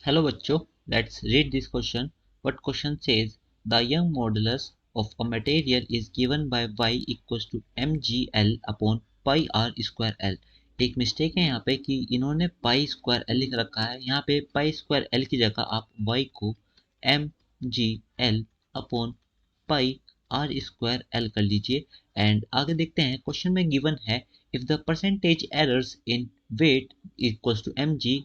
Hello बच्चों, let's read this question. What question says the young modulus of a material is given by y equals to mgl upon pi r square l. एक mistake है यहाँ पे कि इन्होंने pi square L लिख रखा है। यहाँ पे पाई स्क्वायर एल की जगह आप y को M G L upon pi R square L कर लीजिए। एंड आगे देखते हैं, क्वेश्चन में गिवन है if the percentage errors in weight equals to M G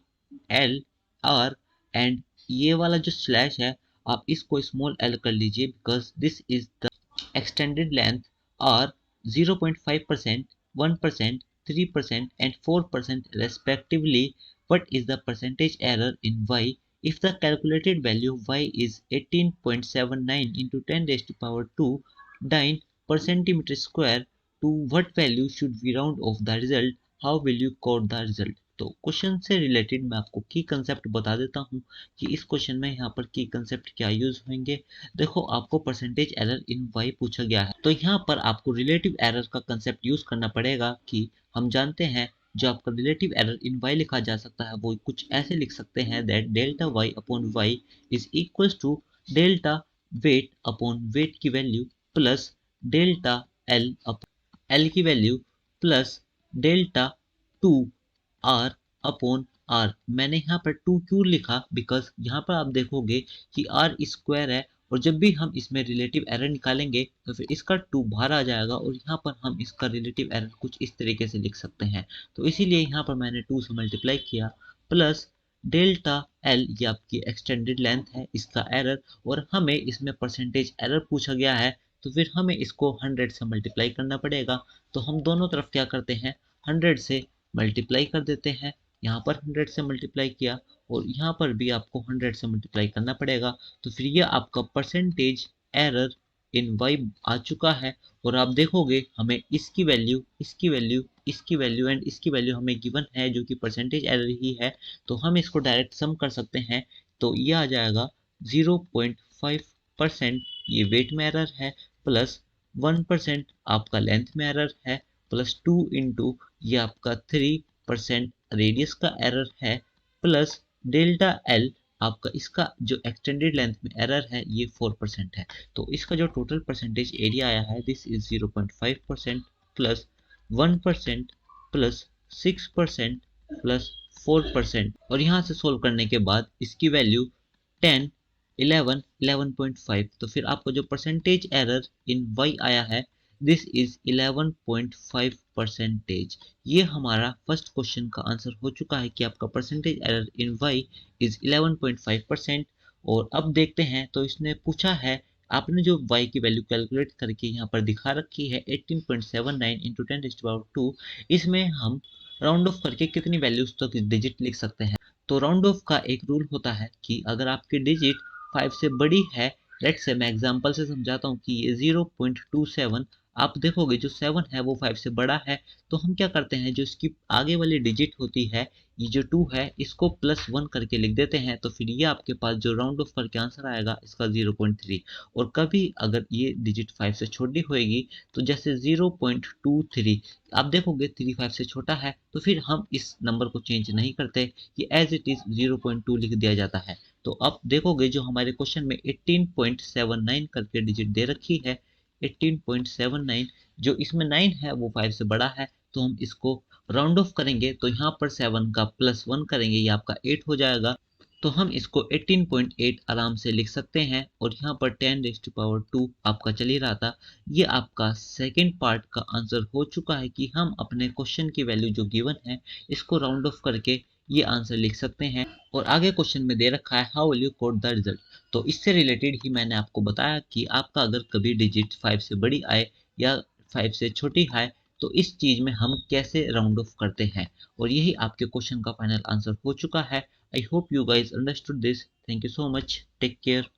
L R, and ये वाला जो स्लैश है आप इसको स्मॉल एल कर लीजिए because this is the extended length are 0.5%, 1%, 3% and 4% respectively. What is the percentage error in y if the calculated value of y is 18.79 into 10 raised to power 2 9 per centimeter square? To what value should we round off the result? How will you code the result? तो question से related मैं आपको की concept बता देता हूँ कि इस क्वेश्चन में यहाँ पर की कंसेप्ट क्या यूज होंगे। देखो, आपको परसेंटेज एरर इन वाई पूछा गया है, तो यहाँ पर आपको रिलेटिव एरर का कंसेप्ट यूज करना पड़ेगा कि हम जानते हैं जो आपका रिलेटिव एरर इन वाई लिखा जा सकता है वो कुछ ऐसे लिख सकते हैं that delta Y upon Y is equals to delta weight upon weight की value plus delta L upon L की value plus delta two R upon R. मैंने यहाँ पर टू क्यों लिखा, बिकॉज यहाँ पर आप देखोगे कि आर स्क्वायर है और जब भी हम इसमें रिलेटिव एरर निकालेंगे तो फिर इसका टू बाहर आ जाएगा और यहाँ पर हम इसका रिलेटिव एरर कुछ इस तरीके से लिख सकते हैं। तो इसीलिए यहाँ पर मैंने टू से मल्टीप्लाई किया प्लस डेल्टा एल, ये आपकी एक्सटेंडेड लेंथ है, इसका एरर, और हमें इसमें परसेंटेज एरर पूछा गया है तो फिर हमें इसको 100 से मल्टीप्लाई करना पड़ेगा। तो हम दोनों तरफ क्या करते हैं, 100 से मल्टीप्लाई कर देते हैं। यहाँ पर 100 से मल्टीप्लाई किया और यहाँ पर भी आपको 100 से मल्टीप्लाई करना पड़ेगा। तो फिर ये आपका परसेंटेज एरर इन वाई आ चुका है। और आप देखोगे हमें इसकी वैल्यू, इसकी वैल्यू, इसकी वैल्यू एंड इसकी वैल्यू हमें गिवन है जो कि परसेंटेज एरर ही है। तो हम इसको डायरेक्ट सम कर सकते हैं। तो ये आ जाएगा 0.5% ये वेट में एरर है प्लस 1% आपका लेंथ में एरर है प्लस 2 इंटू ये आपका 3% रेडियस का एरर है प्लस डेल्टा एल आपका इसका जो एक्सटेंडेड लेंथ में एरर है ये 4% है। तो इसका जो टोटल परसेंटेज एरिया आया है this is 0.5% plus 1% plus 6% plus 4%। और यहाँ से सोल्व करने के बाद इसकी वैल्यू 10, 11, 11.5। तो फिर आपको जो परसेंटेज एरर इन वाई आया है दिस इज 11.5%। ये हमारा फर्स्ट क्वेश्चन का आंसर हो चुका है कि आपका percentage error in Y is 11.5%। और अब देखते हैं, तो इसने पूछा है आपने जो y की वैल्यू कैलकुलेट करके यहाँ पर दिखा रखी है 18.79 इंटू 10⁻², इसमें हम राउंड ऑफ करके कितनी वैल्यूज तक डिजिट लिख सकते हैं। तो राउंड ऑफ का एक रूल होता है कि अगर आपकी डिजिट 5 से बड़ी है, लेट्स से मैं एग्जांपल से समझाता हूँ कि ये 0.27, आप देखोगे जो 7 है वो 5 से बड़ा है, तो हम क्या करते हैं जो इसकी आगे वाली डिजिट होती है ये जो 2 है इसको +1 करके लिख देते हैं। तो फिर ये आपके पास जो राउंड ऑफ करके आंसर आएगा इसका 0.3। और कभी अगर ये डिजिट 5 से छोटी होएगी तो जैसे 0.23, आप देखोगे 3 5 से छोटा है तो फिर हम इस नंबर को चेंज नहीं करते, ये एज इट इज 0.2 लिख दिया जाता है। तो अब देखोगे जो हमारे क्वेश्चन में 18.79 करके डिजिट दे रखी है, 18.79, जो इसमें 9 है वो 5 से बड़ा है, तो हम इसको राउंड ऑफ करेंगे तो यहाँ पर 7 का +1 करेंगे ये आपका 8 हो जाएगा। तो हम इसको 18.8 आराम से लिख सकते हैं। और यहाँ पर 10⁻² आपका चल ही रहा था। ये आपका सेकेंड पार्ट का आंसर हो चुका है कि हम अपने क्वेश्चन की वैल्यू जो गिवन है इसको राउंड ऑफ करके ये आंसर लिख सकते हैं। और आगे क्वेश्चन में दे रखा है how will you code the result. तो इससे रिलेटेड ही मैंने आपको बताया कि आपका अगर कभी डिजिट 5 से बड़ी आए या 5 से छोटी आए तो इस चीज में हम कैसे राउंड ऑफ करते हैं। और यही आपके क्वेश्चन का फाइनल आंसर हो चुका है। I hope you guys understood this. Thank you so much, take care.